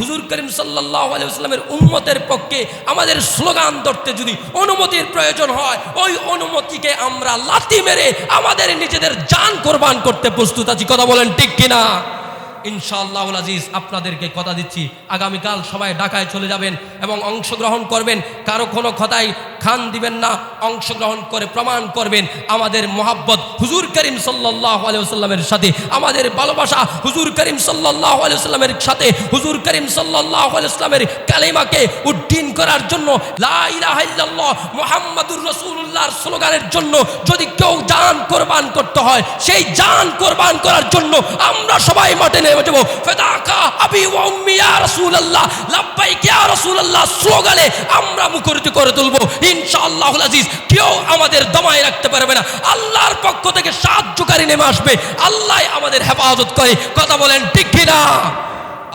হুজুর করিম সাল্লাল্লাহু আলাইহি ওয়াসাল্লামের উম্মতের পক্ষে আমাদের স্লোগান ধরতে যদি অনুমতির প্রয়োজন হয়, ওই অনুমতিকে আমরা লাথি মেরে আমাদের নিজেদের জান কোরবান করতে প্রস্তুত আছি। কথা বলেন ঠিক কিনা? ইনশাআল্লাহুল আজিজ আপনাদেরকে কথা দিচ্ছি, আগামীকাল সবাই ঢাকায় চলে যাবেন এবং অংশগ্রহণ করবেন। কারো কোনো কথাই খান দিবেন না, অংশগ্রহণ করে প্রমাণ করবেন আমাদের মোহাব্বত হুজুর করিম সাল্লাল্লাহু আলাইহি ওয়াসাল্লামের সাথে, আমাদের ভালোবাসা হুজুর করিম সাল্লাল্লাহু আলাইহি ওয়াসাল্লামের সাথে, হুজুর করিম সাল্লাল্লাহু আলাইহি ওয়াসাল্লামের কালেমাকে উড্ডীন করার জন্য, লা ইলাহা ইল্লাল্লাহ মুহাম্মাদুর রাসূলুল্লাহর স্লোগানের জন্য যদি কেউ জান কোরবান করতে হয়, সেই জান কোরবান করার জন্য আমরা সবাই মাঠে নেমে যাব। ফিদাকা আবি ওয়া উম্মি ইয়া রাসূলুল্লাহ, লাব্বাইক ইয়া রাসূলুল্লাহ স্লোগানে আমরা মুখরিত করে তুলব ইনশাআল্লাহুল আজিজ। কেউ আমাদের দমায় রাখতে পারবে না। আল্লাহর পক্ষ থেকে সাহায্যকারী নেমে আসবে, আল্লাহ আমাদের হেফাজত করে। কথা বলেন ঠিক কিনা?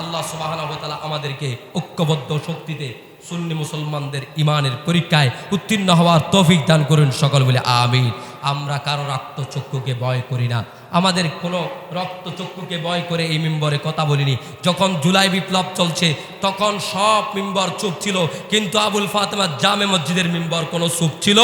আল্লাহ সুবহানাহু ওয়া তাআলা আমাদেরকে ঐক্যবদ্ধ শক্তিতে সুন্নি মুসলমানদের ইমানের পরীক্ষায় উত্তীর্ণ হওয়ার তৌফিক দান করুন, সকল বলে আমিন। আমরা কারো রক্তচক্ষুকে ভয় করি না, আমাদের কোনো রক্তচক্ষুকে ভয় করে এই মিম্বরে কথা বলিনি। যখন জুলাই বিপ্লব চলছে তখন সব মিম্বর চুপ ছিল, কিন্তু আবুল ফাতেমা জামে মসজিদের মিম্বর কোনো চুপ ছিল?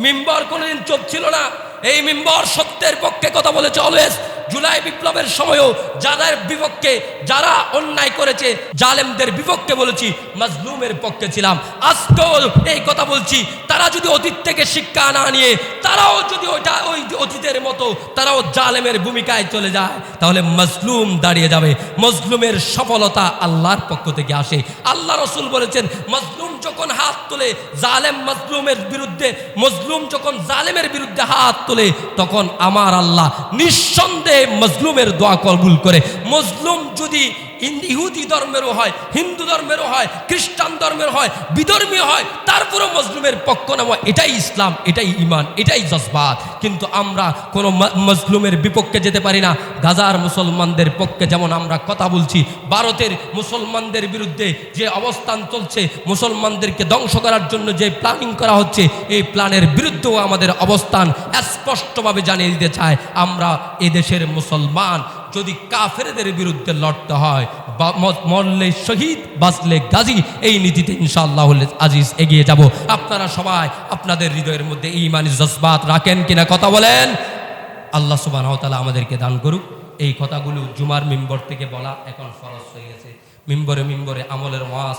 মিম্বর কোনোদিন চুপ ছিল না। এই মিম্বর সত্যের পক্ষে কথা বলেছে অলওয়েজ। জুলাই বিপ্লবের সময়ও যাদের বিপক্ষে, যারা অন্যায় করেছে, জালেমদের বিপক্ষে বলেছি, মাজলুমের পক্ষে ছিলাম। আজকেও এই কথা বলছি, তারা যদি অতীত থেকে শিক্ষা না নিয়ে তারাও যদি ওই অতীতের মতো তারাও জালেমের ভূমিকায় চলে যায়, তাহলে মাজলুম দাঁড়িয়ে যাবে। মাজলুমের সফলতা আল্লাহর পক্ষ থেকে আসে। আল্লাহ রাসূল বলেছেন, মাজলুম যখন হাত তোলে জালেম মাজলুমের বিরুদ্ধে, মাজলুম যখন জালেমের বিরুদ্ধে হাত তোলে, তখন আমার আল্লাহ নিঃসন্দেহে মাজলুমের দোয়া কবুল করে। মাজলুম যদি ইহুদি ধর্মেরও হয়, হিন্দু ধর্মেরও হয়, খ্রিস্টান ধর্মের হয়, বিধর্মী হয়, তারপরও মাজলুমের পক্ষ নেওয়া, এটাই ইসলাম, এটাই ঈমান, এটাই জজবাত। কিন্তু আমরা কোনো মাজলুমের বিপক্ষে যেতে পারি না। গাজার মুসলমানদের পক্ষে যেমন আমরা কথা বলছি, ভারতের মুসলমানদের বিরুদ্ধে যে অবস্থান চলছে, মুসলমানদেরকে ধ্বংস করার জন্য যে প্ল্যানিং করা হচ্ছে, এই প্ল্যানের বিরুদ্ধেও আমাদের অবস্থান স্পষ্টভাবে জানিয়ে দিতে চায়। আমরা এদেশের মুসলমান যদি কাফেরদের বিরুদ্ধে লড়তে হয়, মরলে শহীদ বাঁচলে গাজী, এই নীতিতে ইনশাআল্লাহুল আজিজ এগিয়ে যাব। আপনারা সবাই আপনাদের হৃদয়ের মধ্যে ঈমানি জজবাত রাখেন কিনা? কথা বলেন। আল্লাহ সুবহানাহু ওয়া তাআলা আমাদেরকে দান করুক। এই কথাগুলো জুমার মিম্বর থেকে বলা এখন ফরজ হয়ে গেছে। মিম্বরে মিম্বরে আমলের ওয়াজ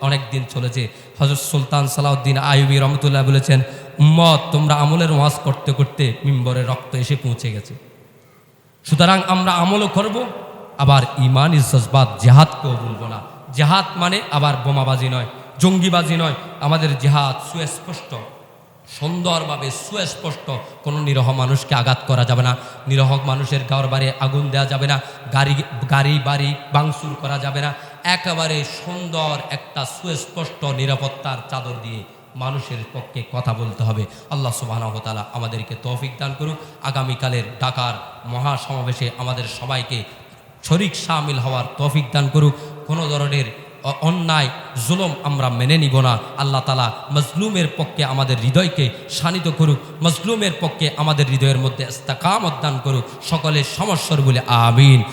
অনেক দিন চলেছে। হযরত সুলতান সালাউদ্দিন আইয়ুবী রহমতুল্লাহ বলেছেন, উম্মত তোমরা আমলের ওয়াজ করতে করতে মিম্বরে রক্ত এসে পৌঁছে গেছে। সুতরাং আমরা আমলও করব, আবার ঈমানি জজবাত, জিহাদকেও ভুলব না। জিহাদ মানে আবার বোমাবাজি নয়, জঙ্গিবাজি নয়। আমাদের জিহাদ সুস্পষ্ট, সুন্দরভাবে সুস্পষ্ট। কোনো নিরহ মানুষকে আঘাত করা যাবে না, নিরহ মানুষের ঘর বাড়ি আগুন দেওয়া যাবে না, গাড়ি বাড়ি ভাঙচুর করা যাবে না। একেবারে সুন্দর একটা সুস্পষ্ট নিরাপত্তার চাদর দিয়ে মানুষের পক্ষে কথা বলতে হবে। আল্লাহ সুবহানাহু ওয়া তাআলা আমাদেরকে তৌফিক দান করুক। আগামীকালের ঢাকার মহাসমাবেশে আমাদের সবাইকে শরীক শামিল হওয়ার তৌফিক দান করুক। কোনো ধরনের অন্যায় জুলুম আমরা মেনে নিব না। আল্লাহ তাআলা মাজলুমের পক্ষে আমাদের হৃদয়কে শানিত করুক, মাজলুমের পক্ষে আমাদের হৃদয়ের মধ্যে ইস্তেকামত দান করুক। সকলের সমস্যার বলে আমিন।